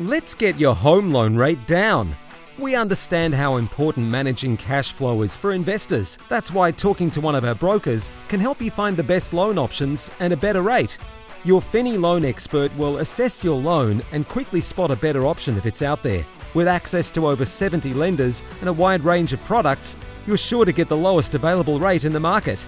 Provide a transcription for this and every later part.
Let's get your home loan rate down. We understand how important managing cash flow is for investors. That's why talking to one of our brokers can help you find the best loan options and a better rate. Your Finny loan expert will assess your loan and quickly spot a better option if it's out there. With access to over 70 lenders and a wide range of products, you're sure to get the lowest available rate in the market.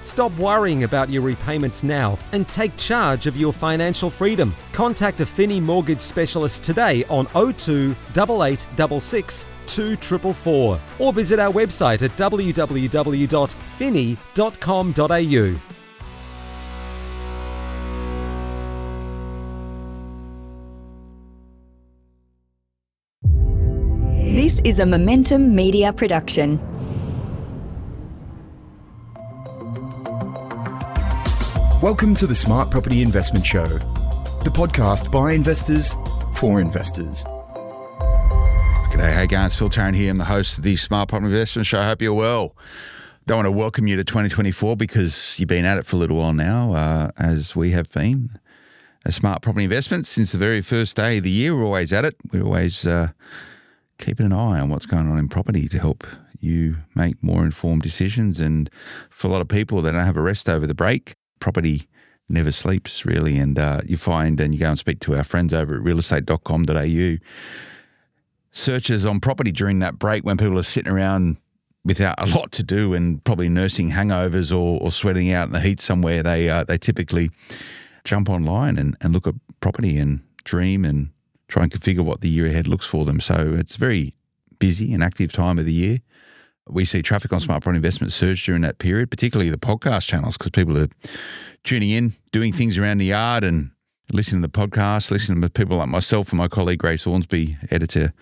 Stop worrying about your repayments now and take charge of your financial freedom. Contact a Finny mortgage specialist today on 02 8866 2444 or visit our website at www.finny.com.au. This is a Momentum Media production. Welcome to the Smart Property Investment Show, the podcast by investors for investors. G'day, how you going? It's Phil Tarrant here. I'm the host of the Smart Property Investment Show. I hope you're well. Don't want to welcome you to 2024 because you've been at it for a little while now, as we have been. A Smart Property Investment, since the very first day of the year, we're always at it. We're always keeping an eye on what's going on in property to help you make more informed decisions. And for a lot of people, they don't have a rest over the break. Property never sleeps, really, and you find, and you go and speak to our friends over at realestate.com.au, searches on property during that break when people are sitting around without a lot to do and probably nursing hangovers or sweating out in the heat somewhere, they typically jump online and look at property and dream and try and configure what the year ahead looks for them. So it's a very busy and active time of the year. We see traffic on Smart Property Investment surge during that period, particularly the podcast channels, because people are tuning in, doing things around the yard and listening to the podcast, listening to people like myself and my colleague Grace Ormsby, editor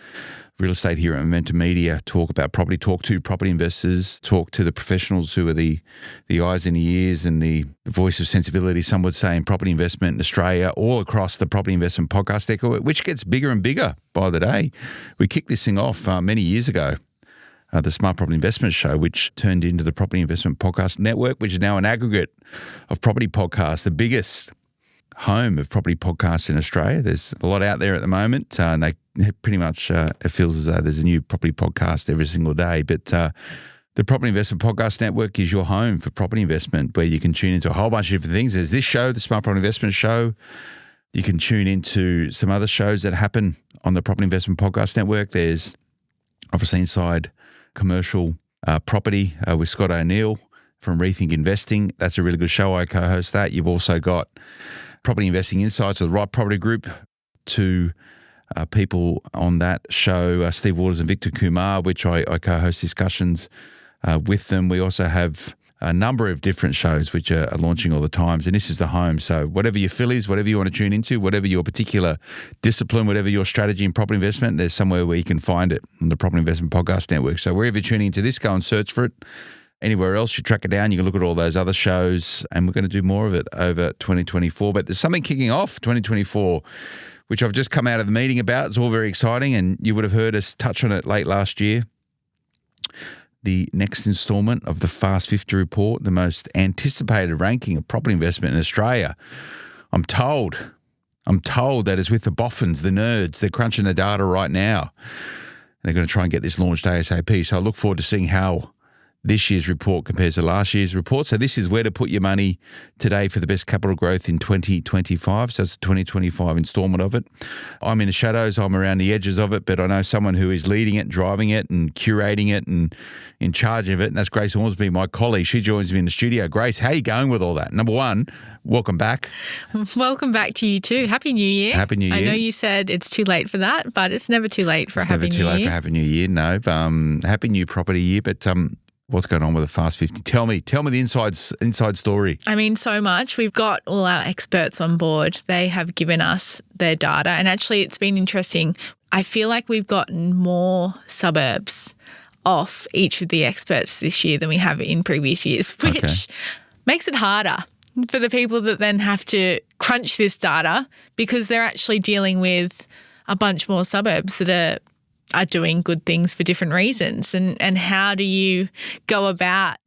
real estate here at Momentum Media, talk about property, talk to property investors, talk to the professionals who are the eyes and the ears and the voice of sensibility, some would say, in property investment in Australia, all across the property investment podcast network, which gets bigger and bigger by the day. We kicked this thing off many years ago. The Smart Property Investment Show, which turned into the Property Investment Podcast Network, which is now an aggregate of property podcasts, the biggest home of property podcasts in Australia. There's a lot out there at the moment, and they pretty much, it feels as though there's a new property podcast every single day. But the Property Investment Podcast Network is your home for property investment, where you can tune into a whole bunch of different things. There's this show, the Smart Property Investment Show. You can tune into some other shows that happen on the Property Investment Podcast Network. There's obviously Inside Commercial Property with Scott O'Neill from Rethink Investing. That's a really good show. I co-host that. You've also got Property Investing Insights with the Right Property Group, two people on that show, Steve Waters and Victor Kumar, which I co-host discussions with them. We also have a number of different shows which are launching all the times, and this is the home. So whatever your fill is, whatever you want to tune into, whatever your particular discipline, whatever your strategy in property investment, there's somewhere where you can find it on the Property Investment Podcast Network. So wherever you're tuning into this, go and search for it. Anywhere else, you track it down, you can look at all those other shows, and we're going to do more of it over 2024. But there's something kicking off 2024, which I've just come out of the meeting about. It's all very exciting, and you would have heard us touch on it late last year. The next instalment of the Fast 50 report, the most anticipated ranking of property investment in Australia. I'm told that it's with the boffins, the nerds. They're crunching the data right now. They're going to try and get this launched ASAP. So I look forward to seeing how this year's report compares to last year's report. So this is where to put your money today for the best capital growth in 2025. So it's a 2025 instalment of it. I'm in the shadows. I'm around the edges of it, but I know someone who is leading it, driving it and curating it and in charge of it. And that's Grace Ormsby, my colleague. She joins me in the studio. Grace, how are you going with all that? Number one, welcome back. Welcome back to you too. Happy New Year. Happy New Year. I know you said it's too late for that, but it's never too late for a Happy New Year. It's never too late for Happy New Year, no. Happy New Property Year, but what's going on with the Fast 50? Tell me the inside story. I mean, so much. We've got all our experts on board. They have given us their data, and actually it's been interesting. I feel like we've gotten more suburbs off each of the experts this year than we have in previous years, which makes it harder for the people that then have to crunch this data, because they're actually dealing with a bunch more suburbs that are doing good things for different reasons. And how do you go about,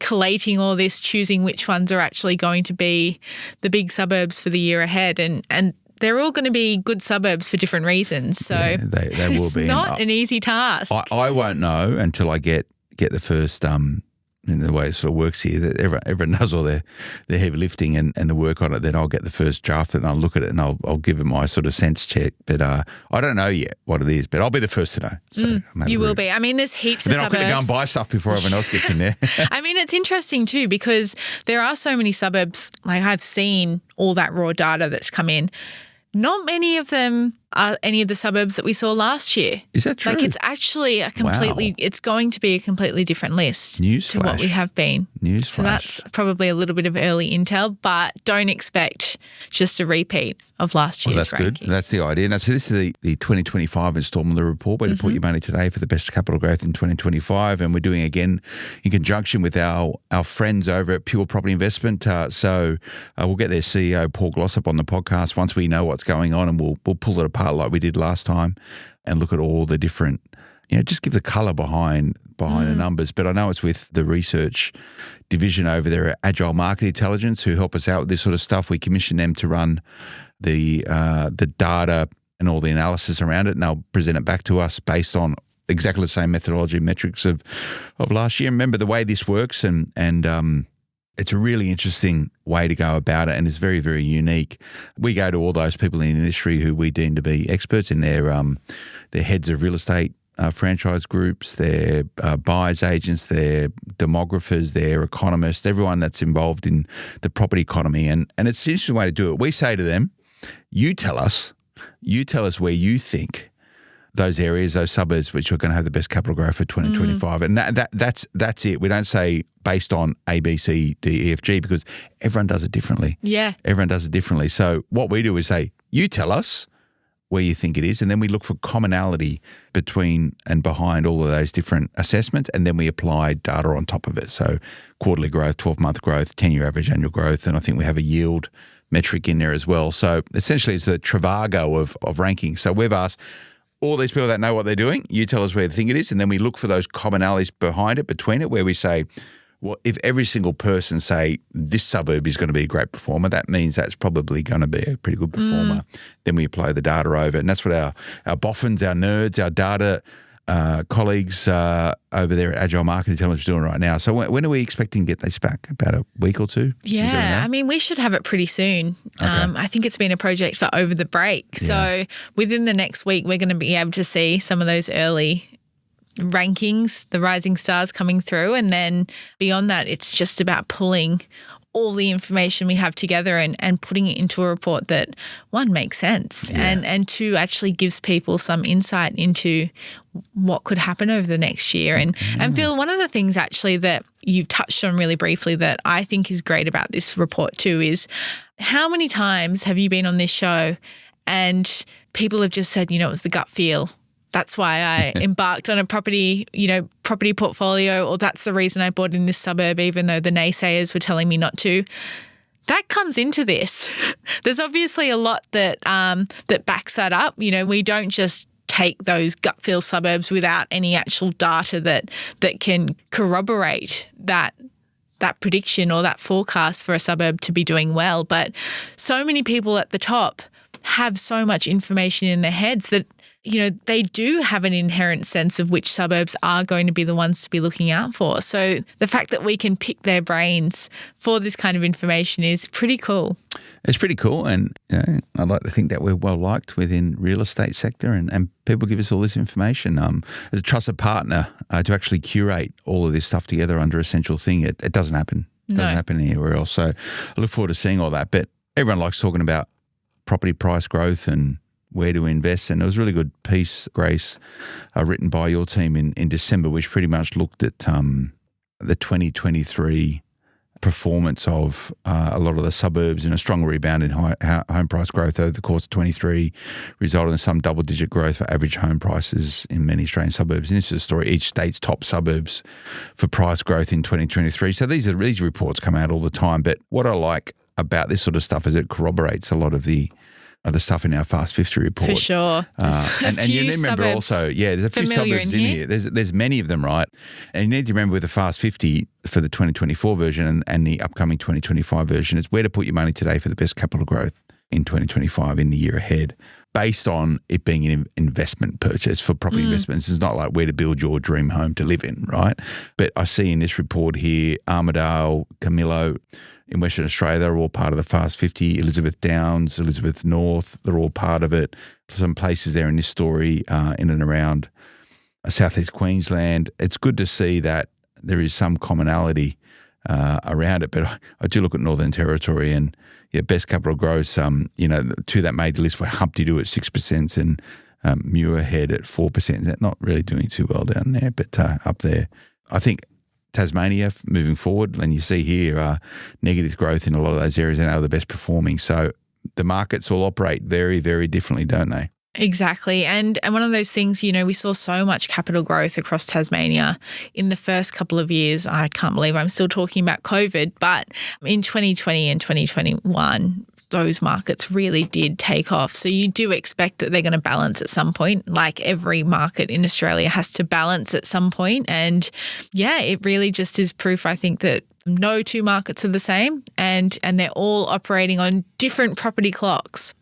collating all this, choosing which ones are actually going to be the big suburbs for the year ahead? And they're all going to be good suburbs for different reasons. So they will it's be. not an easy task. I won't know until I get the first in the way it sort of works here, that everyone does all their heavy lifting and the work on it. Then I'll get the first draft and I'll look at it and I'll give it my sort of sense check. But I don't know yet what it is, but I'll be the first to know. So you will be. I mean, there's heaps of suburbs. Then I'll quickly go and buy stuff before everyone else gets in there. I mean, it's interesting too because there are so many suburbs. Like I've seen all that raw data that's come in. Not many of them are any of the suburbs that we saw last year. Is that true? Like it's actually it's going to be a completely different list to what we have been. Newsflash. So that's probably a little bit of early intel, but don't expect just a repeat of last year's that's ranking. good. That's the idea. Now, so this is the 2025 instalment of the report where to put your money today for the best capital growth in 2025. And we're doing again in conjunction with our friends over at Pure Property Investment. So we'll get their CEO, Paul Glossop, on the podcast once we know what's going on, and we'll pull it apart like we did last time and look at all the different, just give the colour behind the numbers. But I know it's with the research division over there at Agile Market Intelligence who help us out with this sort of stuff. We commission them to run the data and all the analysis around it, and they'll present it back to us based on exactly the same methodology and metrics of last year. Remember the way this works, and it's a really interesting way to go about it, and it's very, very unique. We go to all those people in the industry who we deem to be experts in their heads of real estate franchise groups, their buyers agents, their demographers, their economists, everyone that's involved in the property economy. And it's an interesting way to do it. We say to them, you tell us where you think those areas, those suburbs, which are going to have the best capital growth for 2025. And that's it. We don't say based on A, B, C, D, E, F, G, because everyone does it differently. Yeah. Everyone does it differently. So what we do is say, you tell us where you think it is, and then we look for commonality between and behind all of those different assessments, and then we apply data on top of it. So quarterly growth, 12-month growth, 10-year average annual growth, and I think we have a yield metric in there as well. So essentially it's the Trivago of rankings. So we've asked all these people that know what they're doing, you tell us where you think it is, and then we look for those commonalities behind it, between it, where we say, well, if every single person say this suburb is going to be a great performer, that means that's probably going to be a pretty good performer. Then we apply the data over, and that's what our boffins, our nerds, our data colleagues over there at Agile Market Intelligence are doing right now. So when are we expecting to get this back? About a week or two? Yeah, I mean, we should have it pretty soon. Okay. I think it's been a project for over the break. Yeah. So within the next week, we're going to be able to see some of those early rankings, the rising stars coming through. And then beyond that, it's just about pulling all the information we have together and putting it into a report that, one, makes sense, and two, actually gives people some insight into what could happen over the next year. And Phil, one of the things actually that you've touched on really briefly that I think is great about this report too is how many times have you been on this show and people have just said, it was the gut feel. That's why I embarked on a property portfolio, or that's the reason I bought in this suburb, even though the naysayers were telling me not to. That comes into this. There's obviously a lot that backs that up. We don't just take those gut feel suburbs without any actual data that can corroborate that prediction or that forecast for a suburb to be doing well. But so many people at the top have so much information in their heads that they do have an inherent sense of which suburbs are going to be the ones to be looking out for. So the fact that we can pick their brains for this kind of information is pretty cool. It's pretty cool, and I'd like to think that we're well liked within real estate sector, and people give us all this information. As a trusted partner to actually curate all of this stuff together under a central thing, it doesn't happen. It doesn't happen anywhere else. So I look forward to seeing all that. But everyone likes talking about property price growth and where to invest. And it was a really good piece, Grace, written by your team in December, which pretty much looked at the 2023 performance of a lot of the suburbs and a strong rebound in home price growth over the course of 23, resulting in some double-digit growth for average home prices in many Australian suburbs. And this is a story, each state's top suburbs for price growth in 2023. So these reports come out all the time. But what I like about this sort of stuff is it corroborates a lot of the stuff in our Fast 50 report. For sure. And you need to remember also, there's a few suburbs in here. There's many of them, right? And you need to remember with the Fast 50 for the 2024 version and the upcoming 2025 version, it's where to put your money today for the best capital growth in 2025 in the year ahead, based on it being an investment purchase for property investments. It's not like where to build your dream home to live in, right? But I see in this report here, Armidale, Camillo in Western Australia, they're all part of the Fast 50. Elizabeth Downs, Elizabeth North, they're all part of it. Some places there in this story in and around southeast Queensland. It's good to see that there is some commonality around it. But I do look at Northern Territory and best capital growth, the two that made the list were Humpty Doo at 6% and Muirhead at 4%. They're not really doing too well down there, but up there. I think Tasmania moving forward, and you see here negative growth in a lot of those areas, and they are the best performing. So the markets all operate very, very differently, don't they? Exactly. And one of those things, we saw so much capital growth across Tasmania in the first couple of years. I can't believe I'm still talking about COVID, but in 2020 and 2021, those markets really did take off. So you do expect that they're going to balance at some point, like every market in Australia has to balance at some point. And it really just is proof, I think, that no two markets are the same and they're all operating on different property clocks.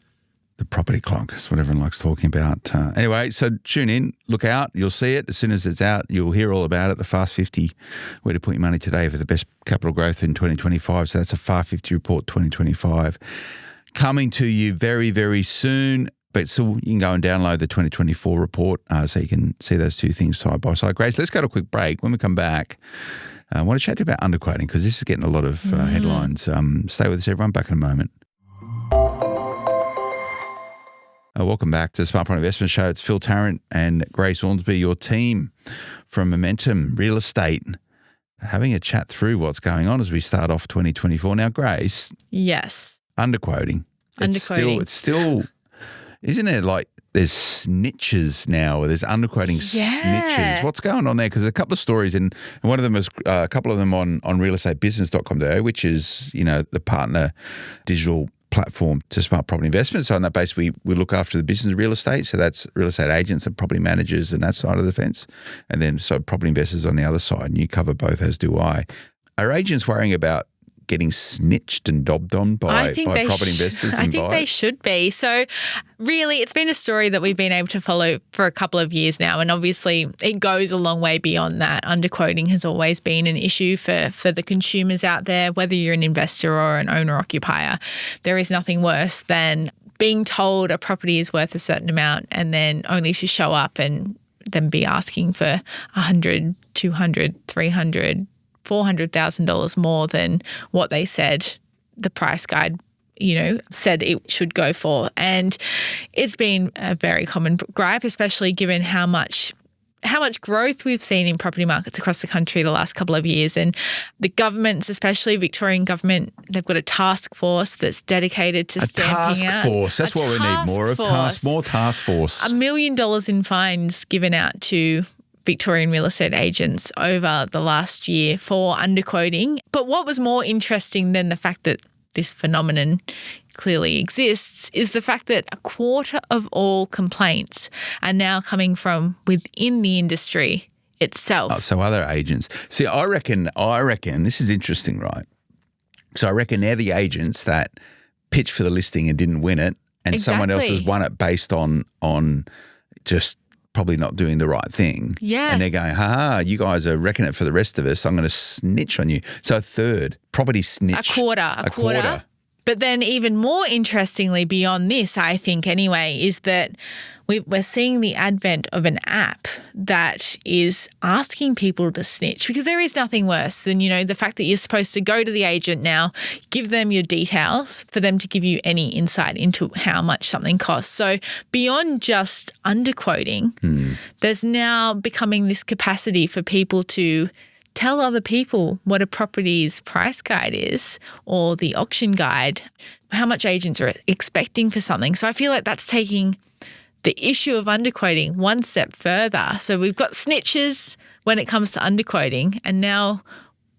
The property clock is what everyone likes talking about. Anyway, so tune in, look out, you'll see it. As soon as it's out, you'll hear all about it. The Fast 50, where to put your money today for the best capital growth in 2025. So that's a Fast 50 report 2025. Coming to you very, very soon. But still, you can go and download the 2024 report so you can see those two things side by side. Grace, let's go to a quick break. When we come back, I want to chat to you about underquoting because this is getting a lot of headlines. Stay with us, everyone. Back in a moment. Welcome back to the Smart Property Investment Show. It's Phil Tarrant and Grace Ormsby, your team from Momentum Real Estate, having a chat through what's going on as we start off 2024. Now, Grace. Yes. Underquoting. It's still, isn't it like there's snitches now, or there's underquoting snitches? What's going on there? Because a couple of stories, and one of them is a couple of them on realestatebusiness.com.au, which is, the partner digital platform to Smart Property Investments. So on that base, we look after the business of real estate. So that's real estate agents and property managers and that side of the fence. And then property investors on the other side. And you cover both, as do I. Are agents worrying about getting snitched and dobbed on by property investors and I think they should be. So really, it's been a story that we've been able to follow for a couple of years now. And obviously, it goes a long way beyond that. Underquoting has always been an issue for the consumers out there, whether you're an investor or an owner-occupier. There is nothing worse than being told a property is worth a certain amount and then only to show up and then be asking for $100,000, $200,000, $300,000, $400,000 more than what they said the price guide, said it should go for. And it's been a very common gripe, especially given how much growth we've seen in property markets across the country the last couple of years. And the governments, especially Victorian government, they've got a task force that's dedicated to stamping out. A task force. That's what we need more of. More task force. $1 million in fines given out to Victorian real estate agents over the last year for underquoting. But what was more interesting than the fact that this phenomenon clearly exists is the fact that a quarter of all complaints are now coming from within the industry itself. Oh, so other agents. See, I reckon this is interesting, right? So I reckon they're the agents that pitched for the listing and didn't win it, and someone else has won it based on just probably not doing the right thing. Yeah. And they're going, you guys are wrecking it for the rest of us. I'm going to snitch on you. So a third, property snitch. A quarter. But then even more interestingly beyond this, I think anyway, is that we're seeing the advent of an app that is asking people to snitch, because there is nothing worse than, the fact that you're supposed to go to the agent now, give them your details for them to give you any insight into how much something costs. So beyond just underquoting, there's now becoming this capacity for people to tell other people what a property's price guide is or the auction guide, how much agents are expecting for something. So I feel like that's taking the issue of underquoting one step further. So we've got snitches when it comes to underquoting, and now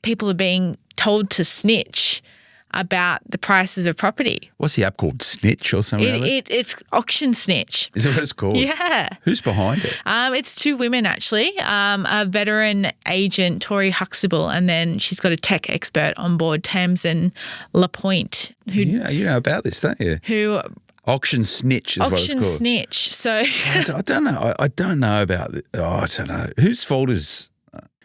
people are being told to snitch about the prices of property. What's the app called? Snitch or something like that? It's Auction Snitch. Is that what it's called? Yeah. Who's behind it? It's two women, actually. A veteran agent, Tori Huxtable, and then she's got a tech expert on board, Tamsin Lapointe. You know about this, don't you? Who Auction Snitch is what it's called. Auction Snitch. So I don't know. I don't know about it. Oh, I don't know. Whose fault is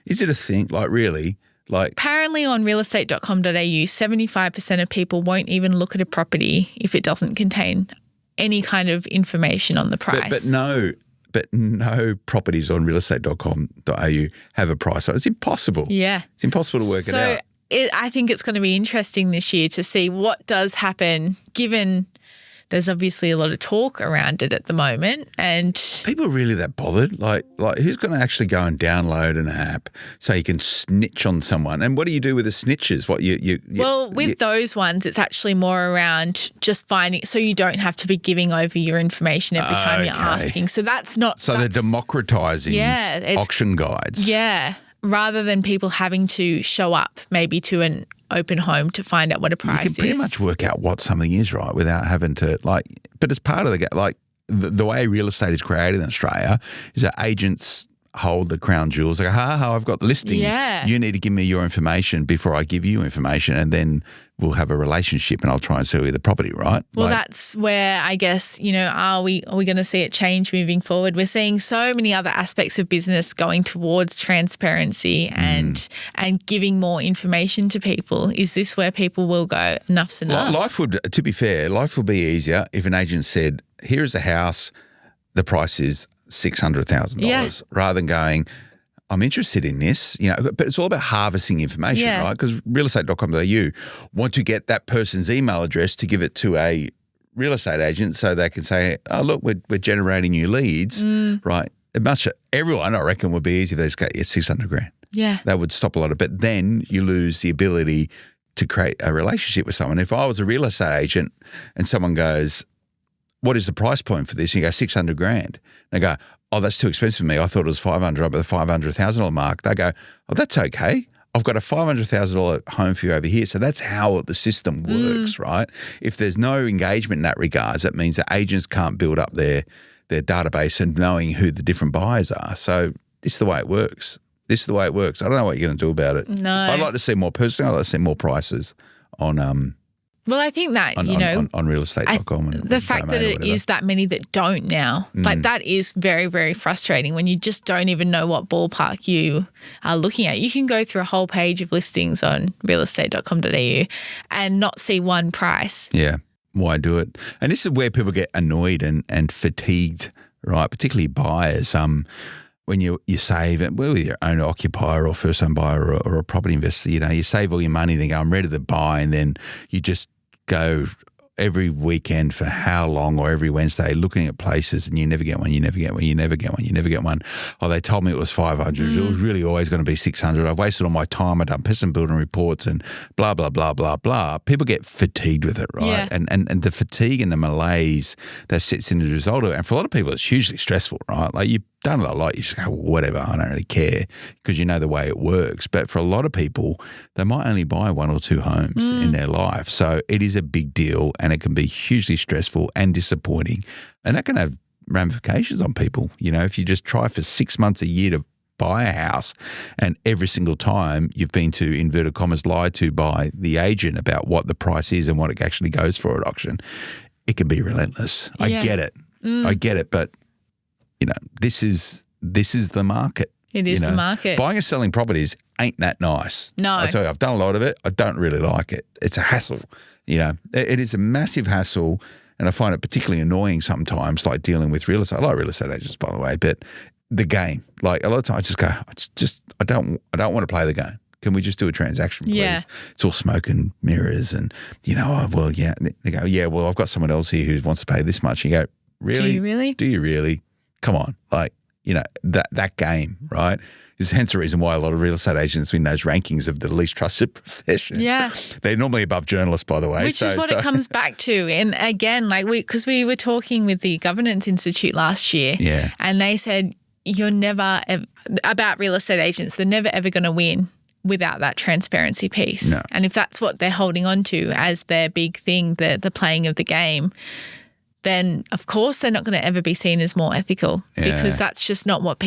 it a thing? Like, really? Like, apparently on realestate.com.au, 75% of people won't even look at a property if it doesn't contain any kind of information on the price. But no properties on realestate.com.au have a price on it. It's impossible. Yeah. It's impossible to work it out. I think it's going to be interesting this year to see what does happen, given there's obviously a lot of talk around it at the moment. And people are really that bothered? Like who's going to actually go and download an app so you can snitch on someone? And what do you do with the snitches? With those ones, it's actually more around just finding, so you don't have to be giving over your information every time you're asking. So that's not. So they're democratizing auction guides. Yeah. Rather than people having to show up maybe to an open home to find out what a price is. You can pretty much work out what something is, right, without having to, but as part of the way real estate is created in Australia is that agents hold the crown jewels. They go, I've got the listing. Yeah. You need to give me your information before I give you information, and then we'll have a relationship and I'll try and sell you the property, right? Well, that's where I guess, are we going to see it change moving forward? We're seeing so many other aspects of business going towards transparency and giving more information to people. Is this where people will go, enough's enough? Life would be easier if an agent said, here's a house, the price is $600,000, rather than going, I'm interested in this, but it's all about harvesting information, right? Because realestate.com.au want to get that person's email address to give it to a real estate agent so they can say, oh, look, we're generating new leads, right? Everyone, I reckon, would be easy if they just go, it's $600,000. Yeah. That would stop a lot of it. Then you lose the ability to create a relationship with someone. If I was a real estate agent and someone goes, what is the price point for this? And you go, $600,000. And I go, oh, that's too expensive for me. I thought it was $500 over the $500,000 mark. They go, oh, that's okay. I've got a $500,000 home for you over here. So that's how the system works, right? If there's no engagement in that regards, that means that agents can't build up their database and knowing who the different buyers are. So this is the way it works. I don't know what you're going to do about it. No. I'd like to see more personally. I'd like to see more prices on well, I think that, on realestate.com. The fact that it is that many that don't now, that is very, very frustrating when you just don't even know what ballpark you are looking at. You can go through a whole page of listings on realestate.com.au and not see one price. Yeah. Why do it? And this is where people get annoyed and fatigued, right? Particularly buyers. When you save, whether you're an owner occupier or first home buyer or a property investor, you save all your money, then go, I'm ready to buy, and then you just go every weekend for how long, or every Wednesday looking at places, and you never get one. Oh, they told me it was 500. It was really always going to be 600. I've wasted all my time. I've done piss and building reports and blah, blah, blah, blah, blah. People get fatigued with it, right? Yeah. And the fatigue and the malaise that sits in the result of it. And for a lot of people, it's hugely stressful, right? Like you've done a lot, you just go, whatever, I don't really care, because you know the way it works. But for a lot of people, they might only buy one or two homes in their life. So it is a big deal, and it can be hugely stressful and disappointing. And that can have ramifications on people. If you just try for 6 months a year to buy a house, and every single time you've been to, inverted commas, lied to by the agent about what the price is and what it actually goes for at auction, it can be relentless. I get it, but this is the market. It is the market. Buying and selling properties ain't that nice. No. I tell you, I've done a lot of it. I don't really like it. It's a hassle. It is a massive hassle, and I find it particularly annoying sometimes, like dealing with real estate. I like real estate agents, by the way, but the game, like a lot of times I just go, I don't want to play the game. Can we just do a transaction, please? Yeah. It's all smoke and mirrors, and They go, well, I've got someone else here who wants to pay this much. And you go, really? Do you really? Come on, that game, right? Is hence the reason why a lot of real estate agents win those rankings of the least trusted professions. Yeah. They're normally above journalists, by the way. Which is what it comes back to. And again, because we were talking with the Governance Institute last year, and they said, you're never, about real estate agents, they're never ever going to win without that transparency piece. No. And if that's what they're holding on to as their big thing, the playing of the game, then of course they're not going to ever be seen as more ethical because that's just not what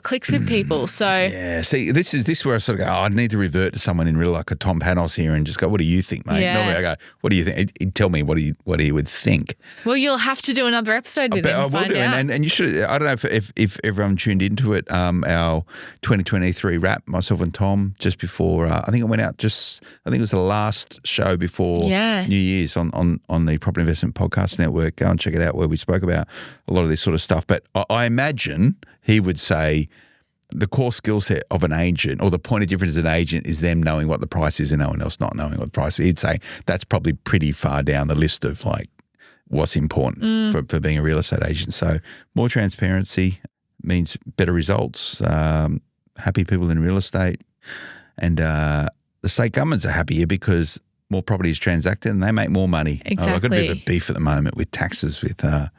clicks with people. So yeah, see, this is where I sort of go, I need to revert to someone in real, like a Tom Panos here, and just go, what do you think, mate? Yeah. Normally I go, what do you think? He'd tell me what he would think. well, you'll have to do another episode with him I and will find do, out. and you should. I don't know if everyone tuned into it. Our 2023 wrap, myself and Tom, just before I think it went out. I think it was the last show before New Year's on the Property Investment Podcast Network. Go and check it out, where we spoke about a lot of this sort of stuff. But I imagine he would say the core skill set of an agent, or the point of difference as an agent, is them knowing what the price is and no one else not knowing what the price is. He'd say that's probably pretty far down the list of like what's important for being a real estate agent. So more transparency means better results, happy people in real estate, and the state governments are happier because more property is transacted and they make more money. Exactly. I've got a bit of a beef at the moment with taxes with that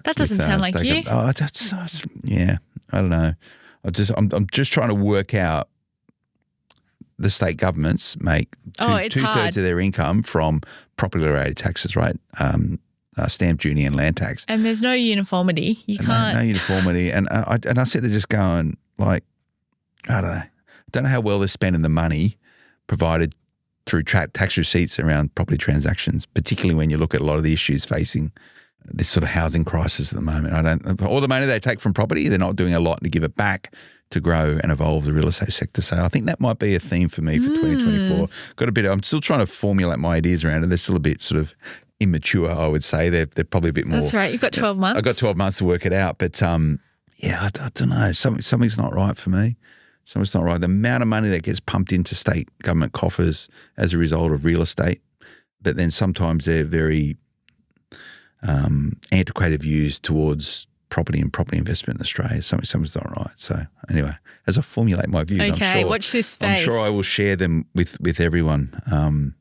doesn't sound like you. Yeah, I don't know. I'm just trying to work out. The state governments make two-thirds of their income from property-related taxes, right? Stamp duty and land tax. And there's no uniformity. You can't. No uniformity. And I sit there just going, like, I don't know how well they're spending the money provided through tax receipts around property transactions, particularly when you look at a lot of the issues facing this sort of housing crisis at the moment. All the money they take from property, they're not doing a lot to give it back to grow and evolve the real estate sector. So I think that might be a theme for me for 2024. I'm still trying to formulate my ideas around it. They're still a bit sort of immature, I would say. They're probably a bit more. That's right. You've got 12 months. I've got 12 months to work it out. But I don't know. Something's not right for me. Something's not right. The amount of money that gets pumped into state government coffers as a result of real estate, but then sometimes they're very antiquated views towards property and property investment in Australia. Something's not right. So anyway, as I formulate my views, watch this space. I'm sure I will share them with everyone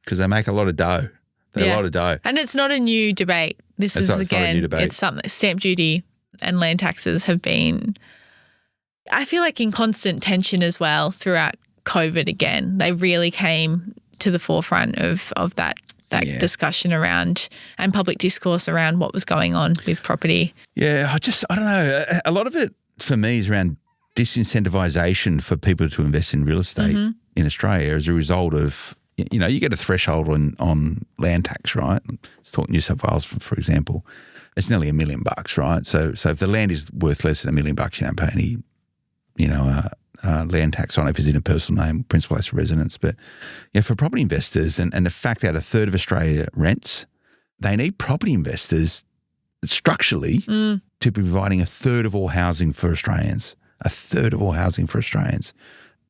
because they make a lot of dough. They're a lot of dough. And it's not a new debate. It's not a new debate. It's something. Stamp duty and land taxes have been, I feel like, in constant tension as well throughout COVID again. They really came to the forefront of that discussion around and public discourse around what was going on with property. Yeah, I don't know. A lot of it for me is around disincentivization for people to invest in real estate in Australia as a result of, you get a threshold on land tax, right? Let's talk New South Wales, for example. It's nearly $1 million, right? So if the land is worth less than $1 million, you don't pay any, land tax on it if it's in a personal name, principal place of residence. But for property investors and the fact that a third of Australia rents, they need property investors structurally to be providing a third of all housing for Australians. A third of all housing for Australians.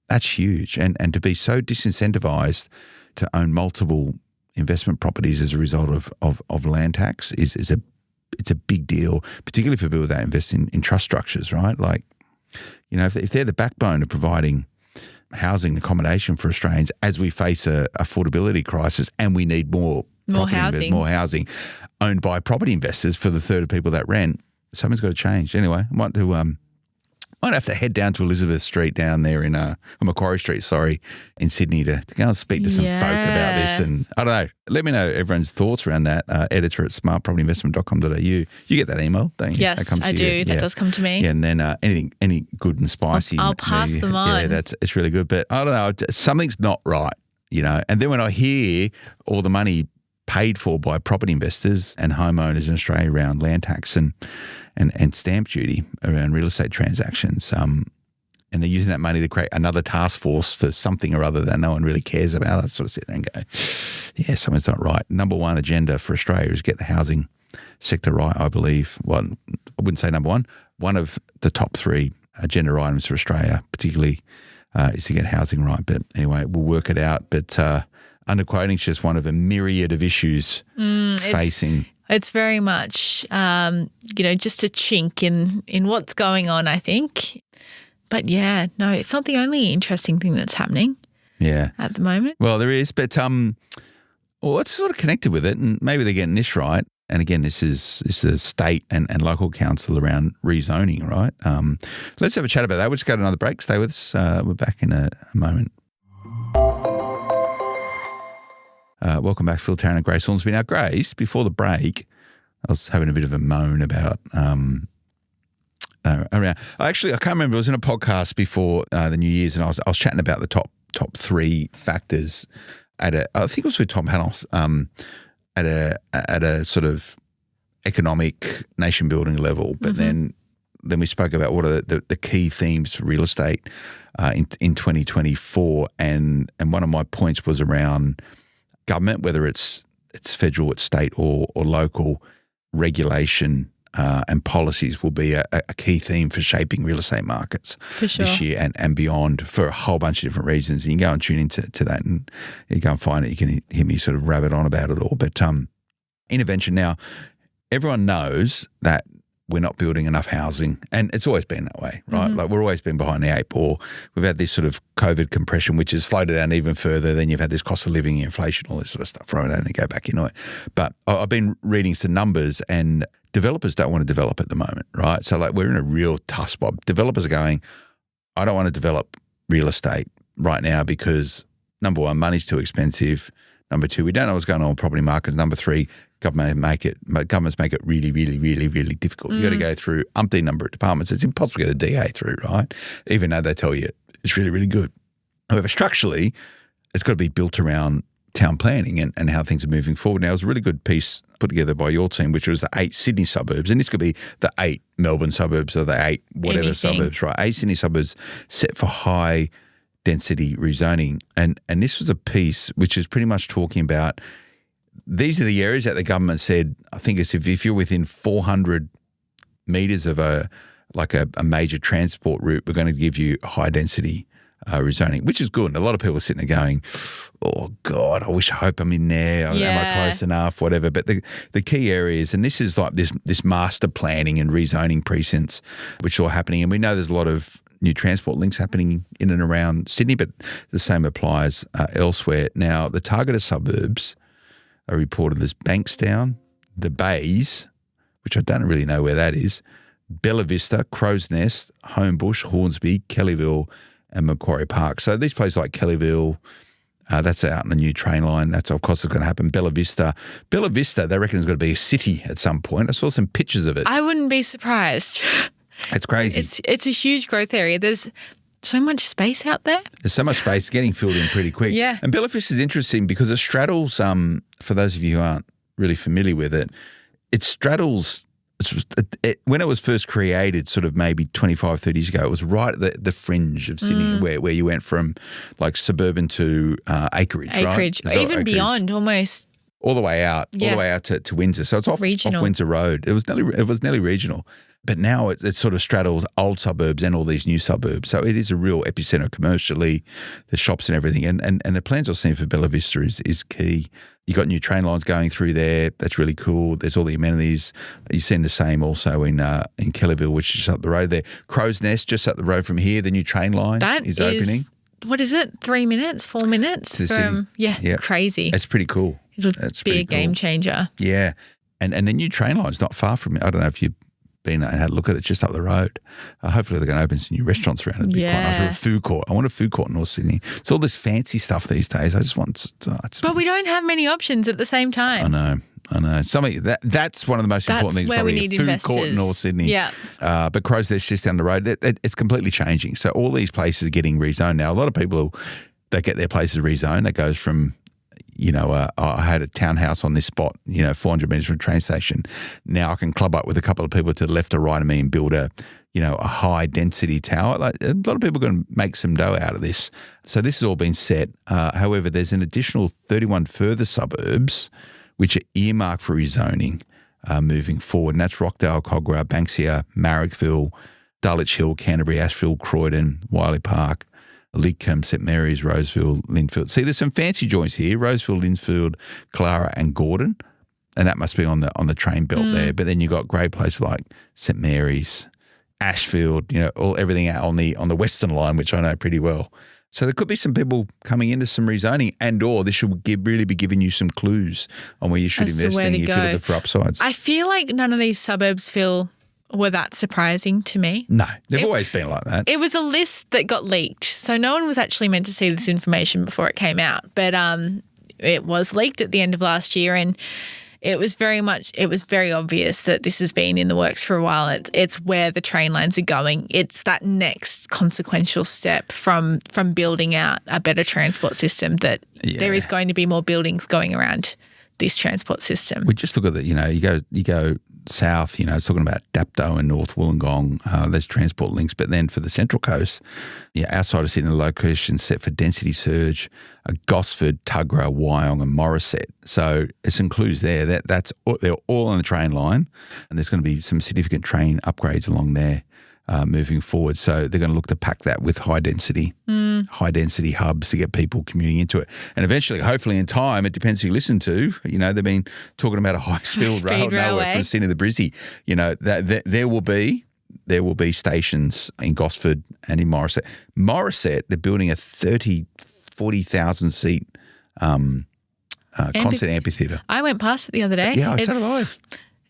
That's huge. And to be so disincentivized to own multiple investment properties as a result of land tax it's a big deal, particularly for people that invest in trust structures, right? Like, if they're the backbone of providing housing and accommodation for Australians as we face a affordability crisis and we need more housing owned by property investors for the third of people that rent, something's got to change. Anyway, might have to head down to Elizabeth Street down there in Macquarie Street, in Sydney to go and speak to some folk about this. And I don't know, let me know everyone's thoughts around that. Editor at smartpropertyinvestment.com.au. You get that email, don't you? Yes, I do. That does come to me. Yeah, and then any good and spicy. I'll pass them on. Yeah, it's really good. But I don't know, something's not right, And then when I hear all the money paid for by property investors and homeowners in Australia around land tax and stamp duty around real estate transactions, and they're using that money to create another task force for something or other that no one really cares about, I sort of sit there and go, yeah, something's not right. Number one agenda for Australia is get the housing sector right, I believe. Well, I wouldn't say number one. One of the top three agenda items for Australia, particularly, is to get housing right. But anyway, we'll work it out. But underquoting is just one of a myriad of issues facing. It's very much, just a chink in what's going on, I think. But yeah, no, it's not the only interesting thing that's happening. Yeah. At the moment. Well, there is, but it's sort of connected with it, and maybe they're getting this right. And again, this is a state and local council around rezoning, right? Let's have a chat about that. We'll just go to another break. Stay with us. We're back in a moment. Welcome back, Phil Tarrant and Grace Ormsby. Now, Grace, before the break, I was having a bit of a moan about around. Actually, I can't remember. I was in a podcast before the New Year's, and I was chatting about the top 3 factors I think it was with Tom Panos at a sort of economic nation building level, but then we spoke about what are the key themes for real estate in 2024, and one of my points was around government, whether it's federal, it's state or local regulation and policies will be a key theme for shaping real estate markets this year and beyond for a whole bunch of different reasons. You can go and tune into that and you go and find it. You can hear me sort of rabbit on about it all. But intervention now, everyone knows that we're not building enough housing, and it's always been that way, right? Like we've always been behind the 8 ball. We've had this sort of COVID compression, which has slowed it down even further. Then you've had this cost of living, inflation, all this sort of stuff. Right? I don't go back into it. But I've been reading some numbers, and developers don't want to develop at the moment, right? So like we're in a real tough spot. Developers are going, I don't want to develop real estate right now because, number one, money's too expensive. Number 2, we don't know what's going on with property markets. Number 3, governments make it really, really, really, really difficult. You've got to go through umpteen number of departments. It's impossible to get a DA through, right? Even though they tell you it's really, really good. However, structurally, it's got to be built around town planning and how things are moving forward. Now, it was a really good piece put together by your team, which was the 8 Sydney suburbs. And this could be the 8 Melbourne suburbs or the 8 whatever suburbs, right? 8 Sydney suburbs set for high density rezoning. And this was a piece which is pretty much talking about these are the areas that the government said, I think it's if you're within 400 metres of a major transport route, we're going to give you high density rezoning, which is good. And a lot of people are sitting there going, oh God, I hope I'm in there. Am I close enough? Whatever. But the key areas, and this is like this master planning and rezoning precincts, which are all happening. And we know there's a lot of new transport links happening in and around Sydney, but the same applies elsewhere. Now, the targeted suburbs are reported as Bankstown, the Bays, which I don't really know where that is, Bella Vista, Crow's Nest, Homebush, Hornsby, Kellyville, and Macquarie Park. So these places like Kellyville, that's out on the new train line. That's, of course, going to happen. Bella Vista, they reckon it's going to be a city at some point. I saw some pictures of it. I wouldn't be surprised. It's crazy. It's a huge growth area. There's so much space out there. There's so much space getting filled in pretty quick. Yeah. And Bella Vista is interesting because it straddles, for those of you who aren't really familiar with it, it straddles, when it was first created sort of maybe 25, 30 years ago, it was right at the fringe of Sydney where you went from like suburban to acreage, right? Even beyond almost. All the way out, to Windsor. So it's off Windsor Road. It was nearly regional. But now it sort of straddles old suburbs and all these new suburbs. So it is a real epicentre commercially, the shops and everything. And the plans I've seen for Bella Vista is key. You got new train lines going through there. That's really cool. There's all the amenities. You've seen the same also in Kellyville, which is up the road there. Crow's Nest, just up the road from here. The new train line is opening. What is it? 3 minutes, 4 minutes from crazy. It's pretty cool. It'll be a game changer. Yeah. And the new train line's not far from it. I don't know if you've been and had a look at it, just up the road. Hopefully they're going to open some new restaurants around it. Quite nice. Or a food court. I want a food court in North Sydney. It's all this fancy stuff these days. I just want but we don't have many options at the same time. I know. That's one of the most important things. Where probably we need food investors. Court in North Sydney. Yeah. But Crow's Nest just down the road. It's completely changing. So all these places are getting rezoned now. A lot of people that get their places rezoned, that goes from, I had a townhouse on this spot, 400 metres from a train station. Now I can club up with a couple of people to the left or right of me and build a high density tower. Like, a lot of people are going to make some dough out of this. So this has all been set. However, there's an additional 31 further suburbs which are earmarked for rezoning moving forward. And that's Rockdale, Cogra, Banksia, Marrickville, Dulwich Hill, Canterbury, Ashfield, Croydon, Wiley Park, Lidcombe, St Mary's, Roseville, Linfield. See, there's some fancy joints here: Roseville, Linfield, Clara, and Gordon, and that must be on the train belt there. But then you got great places like St Mary's, Ashfield, everything out on the Western Line, which I know pretty well. So there could be some people coming into some rezoning, and or this should really be giving you some clues on where you should invest in if you're looking for upsides. I feel like none of these suburbs were that surprising to me. No, they've always been like that. It was a list that got leaked. So no one was actually meant to see this information before it came out. But it was leaked at the end of last year, and it was very obvious that this has been in the works for a while. It's where the train lines are going. It's that next consequential step from building out a better transport system that there is going to be more buildings going around this transport system. We just look at you go south, it's talking about Dapto and North Wollongong, there's transport links. But then for the Central Coast, outside of Sydney, the location set for density surge, Gosford, Tuggerah, Wyong and Morisset. So it's some clues there. They're all on the train line, and there's going to be some significant train upgrades along there moving forward. So they're going to look to pack that with high density hubs to get people commuting into it. And eventually, hopefully in time, it depends who you listen to, they've been talking about a high-speed railway from Sydney to Brizzy. That there will be stations in Gosford and in Morisset. Morisset, they're building a 40,000 seat concert amphitheatre. I went past it the other day. Yeah, so did I.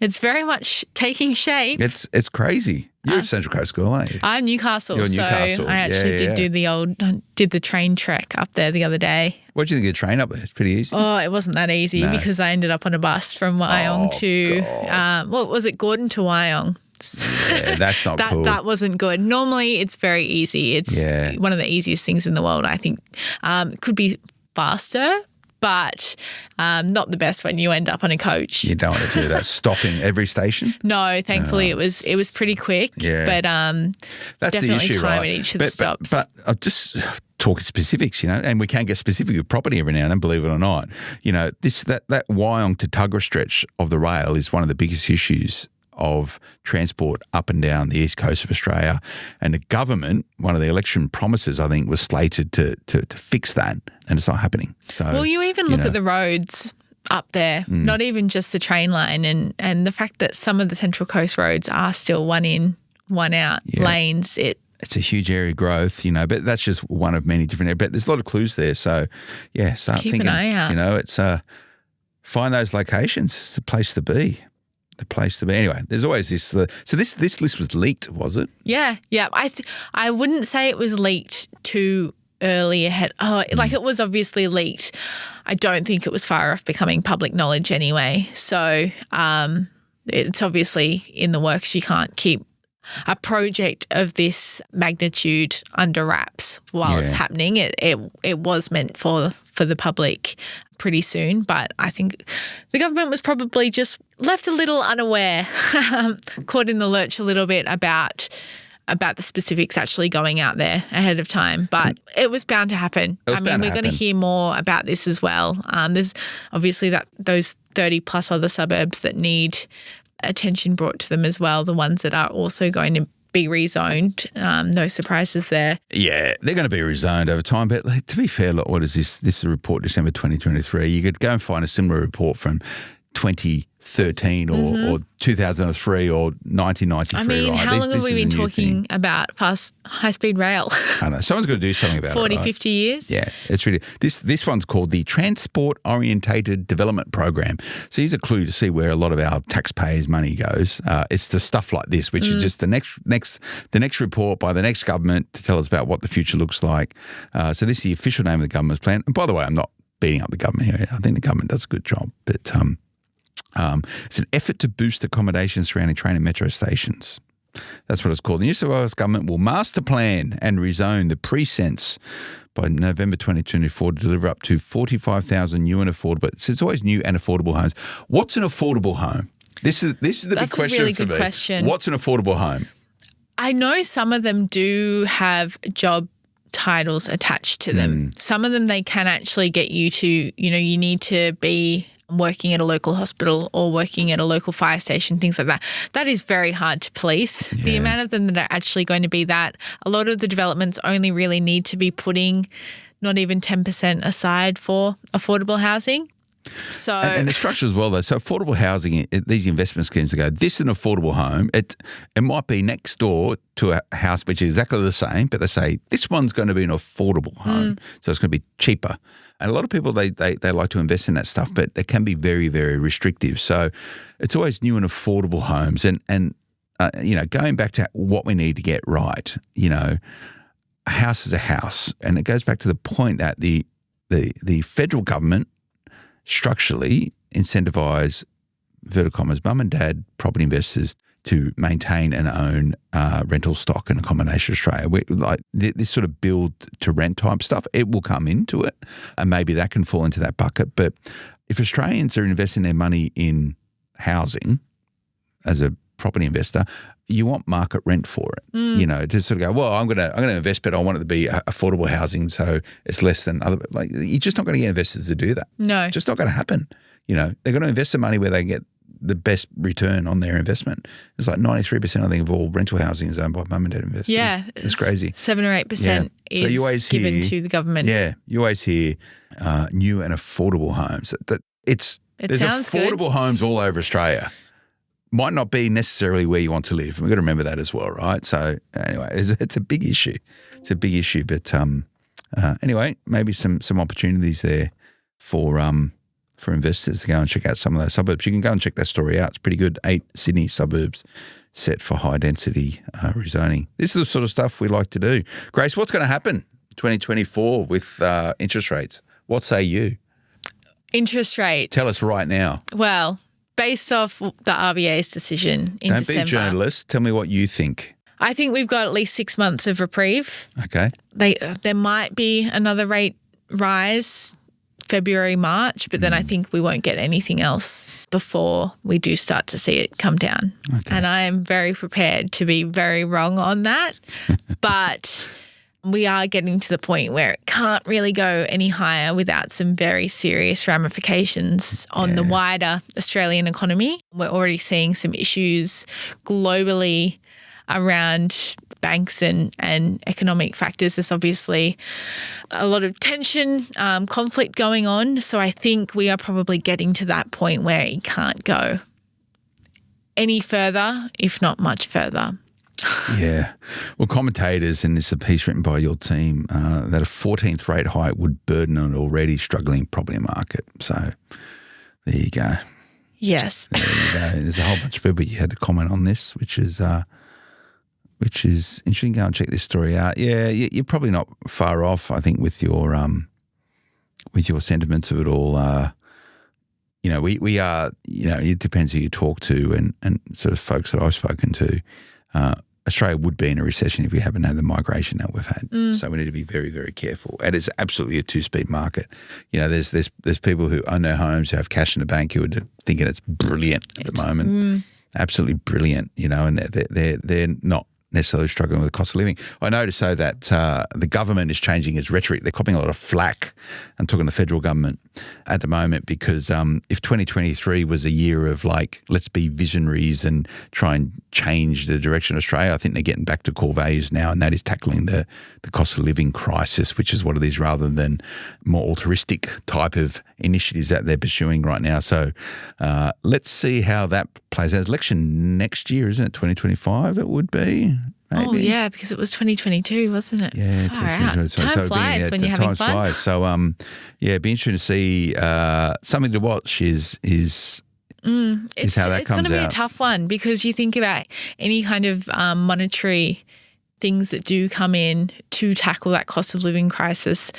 It's very much taking shape. It's crazy. You're at Central Coast School, aren't you? I'm Newcastle. You're so Newcastle. I actually did the train trek up there the other day. What do you think of the train up there? It's pretty easy. Oh, it wasn't that easy because I ended up on a bus from Wyong to what was it, Gordon to Wyong. Yeah, that's not cool. That wasn't good. Normally, it's very easy. It's one of the easiest things in the world, I think. It could be faster, but not the best when you end up on a coach. You don't want to do that. Stopping every station? No, thankfully it was pretty quick. Yeah. But that's definitely the issue, time right? at each of the stops. But I'll just talk specifics, and we can get specific with property every now and then, believe it or not. That Wyong to Tuggerah stretch of the rail is one of the biggest issues of transport up and down the east coast of Australia. And the government, one of the election promises, I think, was slated to fix that, and it's not happening. So, well, you even look at the roads up there, not even just the train line, and the fact that some of the Central Coast roads are still one in, one out lanes. It's a huge area of growth, but that's just one of many different areas. But there's a lot of clues there. So, start keep thinking. An eye out. It's find those locations. It's the place to be. Anyway, there's always this. So this list was leaked, was it? Yeah. I wouldn't say it was leaked too early ahead. It was obviously leaked. I don't think it was far off becoming public knowledge anyway. So it's obviously in the works. You can't keep a project of this magnitude under wraps while it's happening. It was meant for the public pretty soon, but I think the government was probably just left a little unaware, caught in the lurch a little bit about the specifics actually going out there ahead of time. But it was bound to happen. We're going to hear more about this as well. There's obviously those 30 plus other suburbs that need attention brought to them as well, the ones that are also going to be rezoned. No surprises there. Yeah, they're going to be rezoned over time. But to be fair, look, what is this? This is a report December 2023. You could go and find a similar report from 2013 or 2003 or 1993. How long have we been talking about high-speed rail? I know. Someone's got to do something about 40, it, right? 50 years? Yeah, it's really – this one's called the Transport Orientated Development Program. So here's a clue to see where a lot of our taxpayers' money goes. It's the stuff like this, which is just the next report by the next government to tell us about what the future looks like. So this is the official name of the government's plan. And by the way, I'm not beating up the government here. I think the government does a good job. But it's an effort to boost accommodation surrounding train and metro stations. That's what it's called. The New South Wales government will master plan and rezone the precincts by November 2024 to deliver up to 45,000 new and affordable. So it's always new and affordable homes. What's an affordable home? This is the big question for me. That's a really good question. What's an affordable home? I know some of them do have job titles attached to them. Some of them they can actually get you to, you need to be working at a local hospital or working at a local fire station, things like that. That is very hard to police. Yeah. The amount of them that are actually going to be that, a lot of the developments only really need to be putting not even 10% aside for affordable housing. So And the structure as well, though. So affordable housing, these investment schemes go, this is an affordable home. It might be next door to a house which is exactly the same, but they say this one's going to be an affordable home. So it's going to be cheaper. And a lot of people, they like to invest in that stuff, but they can be very, very restrictive. So it's always new and affordable homes. And going back to what we need to get right, a house is a house. And it goes back to the point that the federal government structurally incentivise, inverted commas, mum and dad property investors to maintain and own rental stock and accommodation Australia. This sort of build to rent type stuff, it will come into it, and maybe that can fall into that bucket. But if Australians are investing their money in housing as a property investor, you want market rent for it. To sort of go, well, I'm going to invest, but I want it to be affordable housing, so it's less than other. Like, you're just not going to get investors to do that. No, just not going to happen. They're going to invest the money where they get the best return on their investment. It's like 93%, I think, of all rental housing is owned by mum and dad investors. Yeah, it's crazy. 7 or 8% is given to the government. Yeah, you always hear new and affordable homes. There's affordable homes all over Australia. Might not be necessarily where you want to live. We've got to remember that as well, right? So anyway, it's a big issue. It's a big issue, but anyway, maybe some opportunities there for investors to go and check out some of those suburbs. You can go and check that story out. It's pretty good. 8 Sydney suburbs set for high density rezoning. This is the sort of stuff we like to do. Grace, what's going to happen 2024 with interest rates? What say you? Interest rates. Tell us right now. Well, based off the RBA's decision in December. Don't be a journalist. Tell me what you think. I think we've got at least 6 months of reprieve. Okay. There might be another rate rise February, March, but then I think we won't get anything else before we do start to see it come down. Okay. And I am very prepared to be very wrong on that. But we are getting to the point where it can't really go any higher without some very serious ramifications on the wider Australian economy. We're already seeing some issues globally around banks and economic factors. There's obviously a lot of tension, conflict going on. So I think we are probably getting to that point where it can't go any further, if not much further. Yeah. Well, commentators, and this is a piece written by your team, that a 14th rate hike would burden an already struggling property market. So there you go. Yes. There you go. There's a whole bunch of people you had to comment on this, which is interesting. Go and check this story out. Yeah, you're probably not far off, I think, with your sentiments of it all. We are, it depends who you talk to and sort of folks that I've spoken to. Australia would be in a recession if we haven't had the migration that we've had. So we need to be very, very careful. And it's absolutely a two-speed market. There's people who own their homes, who have cash in the bank, who are thinking it's brilliant at the moment. Absolutely brilliant, and they're not necessarily struggling with the cost of living. I know to say that the government is changing its rhetoric. They're copying a lot of flack. I'm talking the federal government at the moment because if 2023 was a year of let's be visionaries and try and change the direction of Australia, I think they're getting back to core values now, and that is tackling the cost of living crisis, which is what it is, rather than more altruistic type of initiatives that they're pursuing right now. So let's see how that plays out. Election next year, isn't it? 2025 it would be. Maybe. Oh, yeah, because it was 2022, wasn't it? Yeah, far out. Time flies when you're having fun. Flies. So, it'd be interesting to see. Something to watch is how that comes out. It's going to be a tough one because you think about any kind of monetary things that do come in to tackle that cost of living crisis,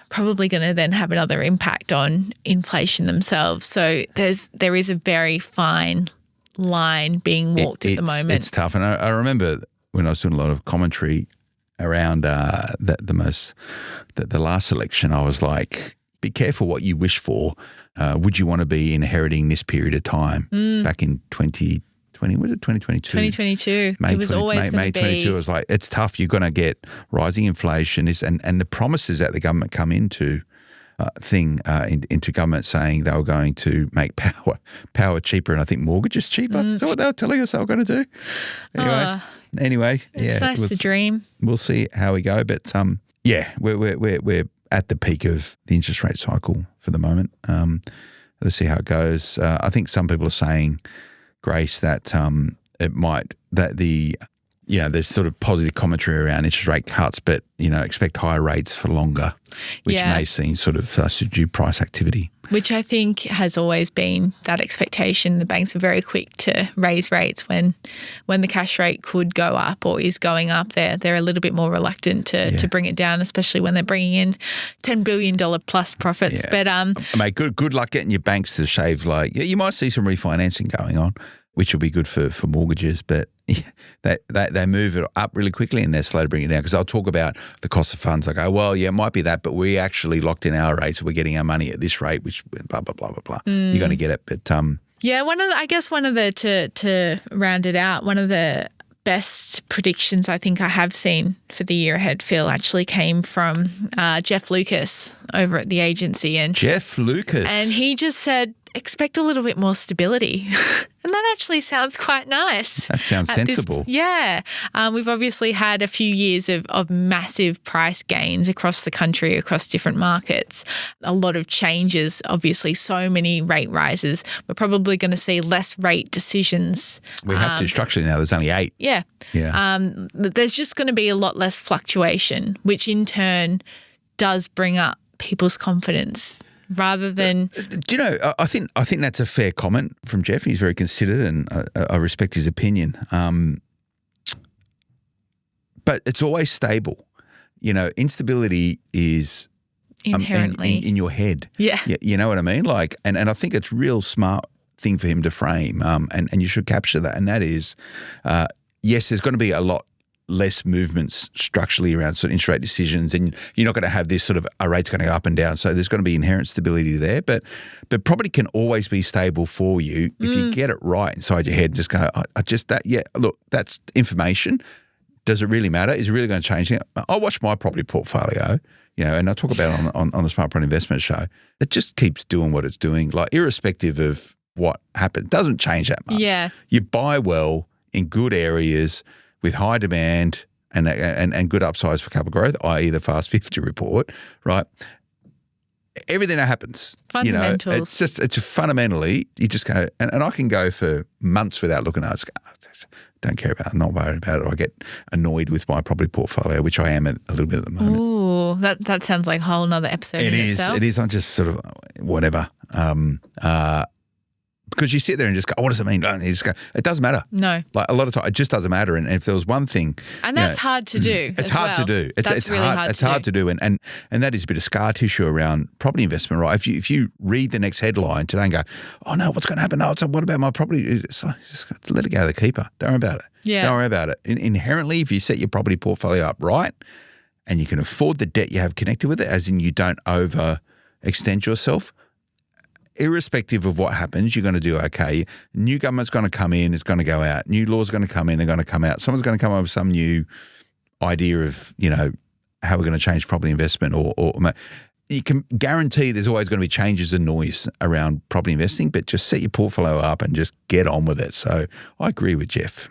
probably going to then have another impact on inflation themselves. So there is a very fine line being walked at the moment. It's tough. And I remember when I was doing a lot of commentary around the last election, I was like, be careful what you wish for. Would you want to be inheriting this period of time back in 2020? Was it 2022? 2022. It was always May 22. I was like, it's tough. You're going to get rising inflation and the promises that the government come into into government saying they were going to make power cheaper, and I think mortgages cheaper. Is that what they were telling us they were going to do? Anyway, it's nice to dream. We'll see how we go, but we're at the peak of the interest rate cycle for the moment. Let's see how it goes. I think some people are saying, Grace, that there's sort of positive commentary around interest rate cuts, but, expect higher rates for longer, which may see sort of subdued price activity. Which I think has always been that expectation. The banks are very quick to raise rates when the cash rate could go up or is going up. They're a little bit more reluctant to bring it down, especially when they're bringing in $10 billion plus profits. Yeah. But mate, good luck getting your banks to shave. You might see some refinancing going on, which will be good for mortgages, but they move it up really quickly and they're slow to bring it down, because I'll talk about the cost of funds. I go, well, yeah, it might be that, but we actually locked in our rates. We're getting our money at this rate, which blah, blah, blah, blah, blah. You're going to get it. But to round it out, one of the best predictions I think I have seen for the year ahead, Phil, actually came from Jeff Lucas over at the agency. And Jeff Lucas. And he just said, expect a little bit more stability. And that actually sounds quite nice. That sounds sensible. We've obviously had a few years of massive price gains across the country, across different markets. A lot of changes, obviously, so many rate rises. We're probably going to see less rate decisions. We have to structurally now. There's only 8. Yeah. There's just going to be a lot less fluctuation, which in turn does bring up people's confidence. Rather than, I think that's a fair comment from Jeff. He's very considered, and I respect his opinion. But it's always stable. Instability is inherently in your head. Yeah, you know what I mean. And I think it's a real smart thing for him to frame. And you should capture that. And that is, yes, there's going to be a lot less movements structurally around sort of interest rate decisions, and you're not going to have this sort of a rate's going to go up and down. So there's going to be inherent stability there, but property can always be stable for you if you get it right inside your head and just go, look, that's information. Does it really matter? Is it really going to change things? I'll watch my property portfolio, and I talk about it on the Smart Property Investment Show. It just keeps doing what it's doing, irrespective of what happens. It doesn't change that much. Yeah. You buy well in good areas with high demand and good upsides for capital growth, i.e. the Fast 50 report, right? Everything that happens, fundamentals. It's fundamentally, you just go, and I can go for months without looking at it. Don't care about it, not worried about it. I get annoyed with my property portfolio, which I am a little bit at the moment. Ooh, that sounds like a whole nother episode itself. It is. I'm just sort of whatever. Because you sit there and just go, what does it mean? And you just go, it doesn't matter. No. A lot of time, it just doesn't matter. And if there was one thing. And that's hard to do. It's hard to do. It's really hard. It's hard to do. And that is a bit of scar tissue around property investment, right? If you read the next headline today and go, oh no, what's going to happen? No, what about my property? It's like, just let it go to the keeper. Don't worry about it. Yeah. Don't worry about it. Inherently, if you set your property portfolio up right and you can afford the debt you have connected with it, as in you don't overextend yourself, irrespective of what happens, you're going to do okay. New government's going to come in, it's going to go out. New laws are going to come in, they're going to come out. Someone's going to come up with some new idea of, how we're going to change property investment or you can guarantee there's always going to be changes and noise around property investing, but just set your portfolio up and just get on with it. So I agree with Jeff.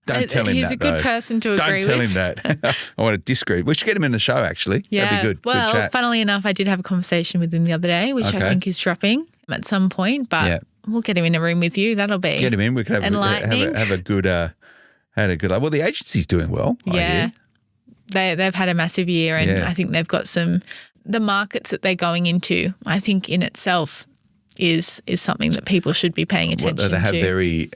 Don't tell him He's that, a good though. person to agree with. Don't tell him that. I want to disagree. We should get him in the show, actually. Yeah. That'd be good. Well, good chat. Funnily enough, I did have a conversation with him the other day, which I think is dropping at some point, but we'll get him in a room with you. That'll be get him in. We could have a good well, the agency's doing well. Yeah. They've had a massive year, and I think they've got the markets that they're going into, I think in itself is something that people should be paying attention to. They have very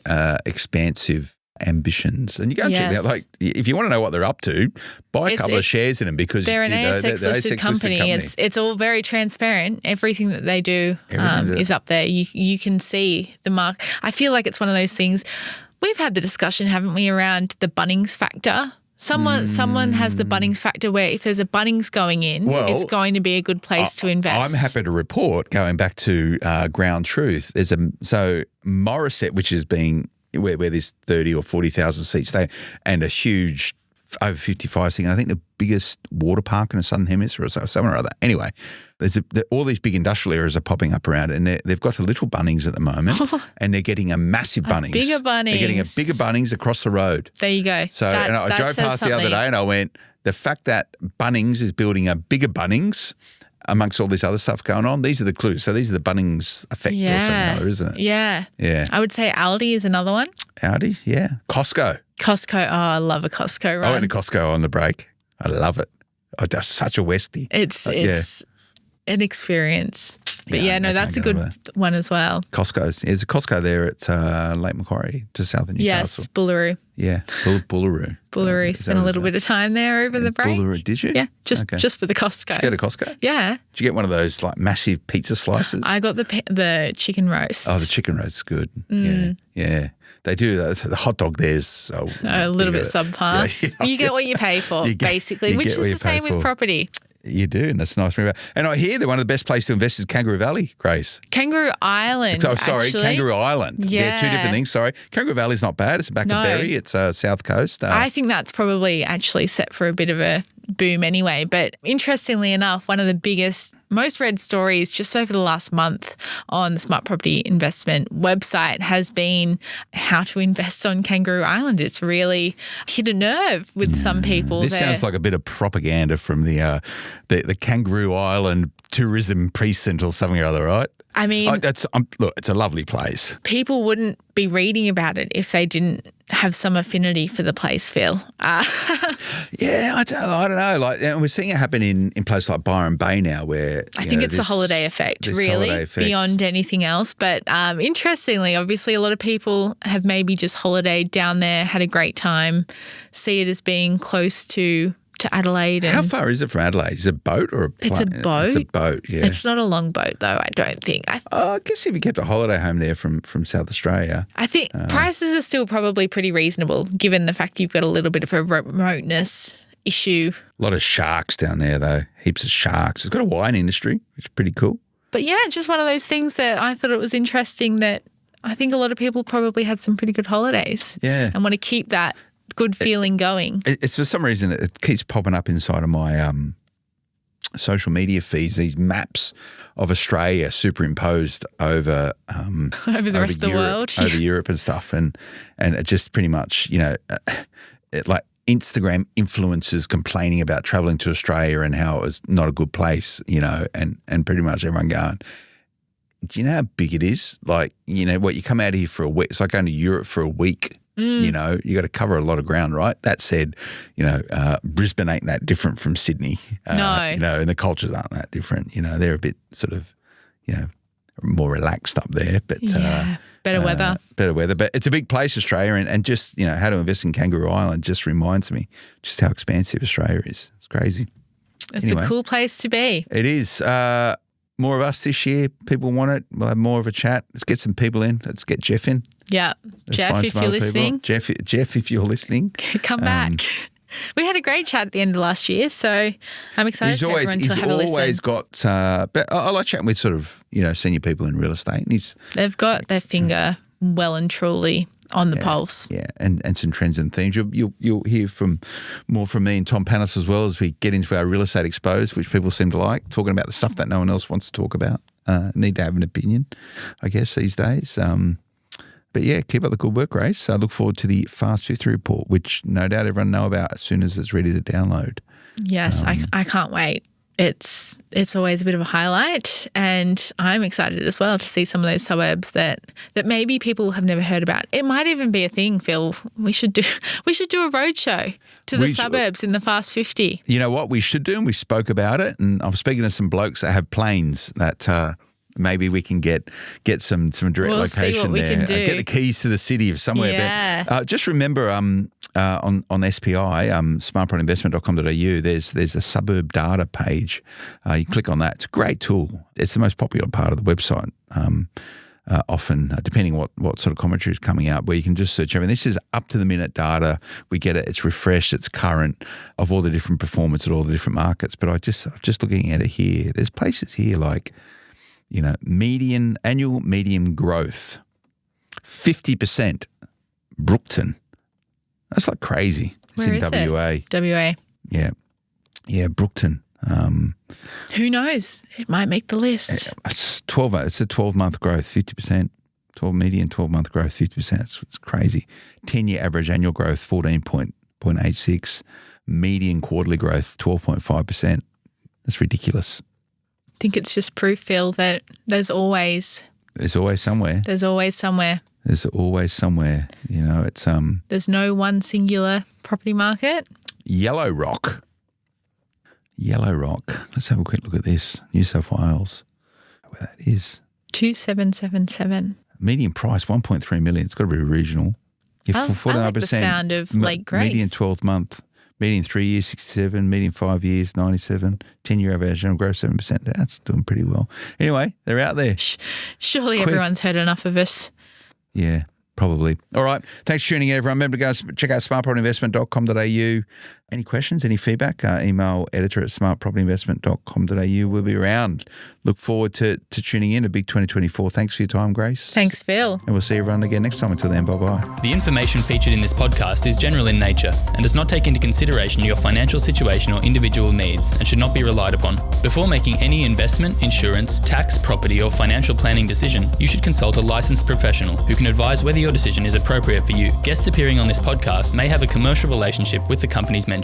expansive ambitions, and you go and check it out. If you want to know what they're up to, buy a couple of shares in them, because they're an ASX listed company. It's all very transparent. Everything that they do is up there. You can see the mark. I feel like it's one of those things. We've had the discussion, haven't we, around the Bunnings factor. Someone has the Bunnings factor where if there's a Bunnings going in, it's going to be a good place to invest. I'm happy to report, going back to ground truth, there's so Morisset, which is being where there's 30 or 40,000 seats there, and a huge over 55 thing. And I think the biggest water park in the Southern Hemisphere or somewhere or other. Anyway, all these big industrial areas are popping up around it, and they've got a little Bunnings at the moment, and they're getting a massive Bunnings. Bigger Bunnings. They're getting a bigger Bunnings across the road. There you go. So I drove past the other day and I went, the fact that Bunnings is building a bigger Bunnings amongst all this other stuff going on. These are the clues. So these are the Bunnings effect or something, isn't it? Yeah. Yeah. I would say Aldi is another one. Aldi, yeah. Costco. Costco. Oh, I love a Costco run. I went to Costco on the break. I love it. Oh, that's such a Westie. It's an experience. But that's a good one as well. Costco's. There's a Costco there at Lake Macquarie, just south of Newcastle. Yes, Bullaroo. Yeah, Bullaroo. Bullaroo. Spent a little bit of time there over the break. Bullaroo, did you? Yeah, just for the Costco. Did you go to Costco? Yeah. Did you get one of those like massive pizza slices? I got the chicken roast. Oh, the chicken roast is good. Yeah. They do. The hot dog there's a little bit subpar. You get what you pay for, basically, which is the same with property. You do, and that's nice. And I hear that one of the best places to invest is Kangaroo Valley, Grace. Kangaroo Island, Kangaroo Island. Yeah. Two different things, sorry. Kangaroo Valley's not bad. It's a back of Berry. It's South Coast. I think that's probably actually set for a bit of a boom anyway. But interestingly enough, one of the biggest, most read stories just over the last month on the Smart Property Investment website has been how to invest on Kangaroo Island. It's really hit a nerve with some people. This sounds like a bit of propaganda from the Kangaroo Island tourism precinct or something or other, right? I mean, look, it's a lovely place. People wouldn't be reading about it if they didn't have some affinity for the place, Phil. Yeah, I don't know. Like, and we're seeing it happen in places like Byron Bay now, where I think it's the holiday effect, really, beyond anything else. But interestingly, obviously, a lot of people have maybe just holidayed down there, had a great time, see it as being close to Adelaide. How far is it from Adelaide? Is it a boat or a plane? It's a boat. It's a boat, yeah. It's not a long boat, though, I don't think. I guess if you kept a holiday home there from South Australia. I think prices are still probably pretty reasonable, given the fact you've got a little bit of a remoteness issue. A lot of sharks down there, though. Heaps of sharks. It's got a wine industry, which is pretty cool. But yeah, just one of those things that I thought it was interesting that I think a lot of people probably had some pretty good holidays. Yeah. And want to keep that good feeling going. It's for some reason it keeps popping up inside of my social media feeds, these maps of Australia superimposed over over the rest of the world, over Europe and stuff, and it just pretty much, like Instagram influencers complaining about traveling to Australia and how it was not a good place, and pretty much everyone going, do you know how big it is? Like, what, you come out here for a week, it's like going to Europe for a week. You got to cover a lot of ground, right? That said, Brisbane ain't that different from Sydney. No. And the cultures aren't that different. They're a bit sort of, more relaxed up there. But better weather. Better weather. But it's a big place, Australia, and just, how to invest in Kangaroo Island just reminds me just how expansive Australia is. It's crazy. It's a cool place to be. It is. More of us this year. People want it. We'll have more of a chat. Let's get some people in. Let's get Jeff in. Yeah. Jeff, if you're listening. Jeff, if you're listening. Come back. We had a great chat at the end of last year, so I'm excited for everyone to have a listen. He's always got, but I like chatting with sort of, senior people in real estate. And they've got their finger well and truly on the pulse. Yeah, and some trends and themes. You'll hear more from me and Tom Panis as well as we get into our real estate exposed, which people seem to like, talking about the stuff that no one else wants to talk about. Need to have an opinion, I guess, these days. But yeah, keep up the good work, Grace. I look forward to the Fast 50 report, which no doubt everyone know about as soon as it's ready to download. Yes, I can't wait. It's always a bit of a highlight, and I'm excited as well to see some of those suburbs that maybe people have never heard about. It might even be a thing, Phil. We should do a roadshow to the suburbs in the Fast 50. You know what we should do, and we spoke about it, and I'm speaking to some blokes that have planes that maybe we can get some direct location see what we there. Can do. Get the keys to the city of somewhere. Yeah. But, just remember on SPI, smartpropertyinvestment.com.au, there's a suburb data page. You click on that. It's a great tool. It's the most popular part of the website. Often, depending what sort of commentary is coming out, where you can just search everything. This is up-to-the-minute data. We get it. It's refreshed. It's current of all the different performance at all the different markets. But I'm just looking at it here. There's places here like, annual median growth, 50%, Brookton. That's like crazy. It's Where in is WA. it? WA. Yeah. Yeah, Brookton. Who knows? It might make the list. It's a 12-month growth, 50%. 12-month growth, 50%. It's crazy. 10-year average annual growth, 14.86. Median quarterly growth, 12.5%. That's ridiculous. think it's just proof, Phil, that there's always somewhere. There's always somewhere. There's always somewhere. You know, it's There's no one singular property market. Yellow Rock. Let's have a quick look at this. New South Wales. Where that is. 2777. Median price 1.3 million. It's got to be regional. I like the sound of Lake Grace. Median 12th month. Median 3 years 67. Median 5 years 97. 10-year average annual growth 7%. That's doing pretty well. Anyway, they're out there. Surely everyone's heard enough of us. Yeah, probably. All right. Thanks for tuning in, everyone. Remember to go check out smartpropertyinvestment.com.au. Any questions, any feedback, email editor@smartpropertyinvestment.com.au. We'll be around. Look forward to tuning in to Big 2024. Thanks for your time, Grace. Thanks, Phil. And we'll see everyone again next time. Until then, bye-bye. The information featured in this podcast is general in nature and does not take into consideration your financial situation or individual needs and should not be relied upon. Before making any investment, insurance, tax, property or financial planning decision, you should consult a licensed professional who can advise whether your decision is appropriate for you. Guests appearing on this podcast may have a commercial relationship with the companies mentioned.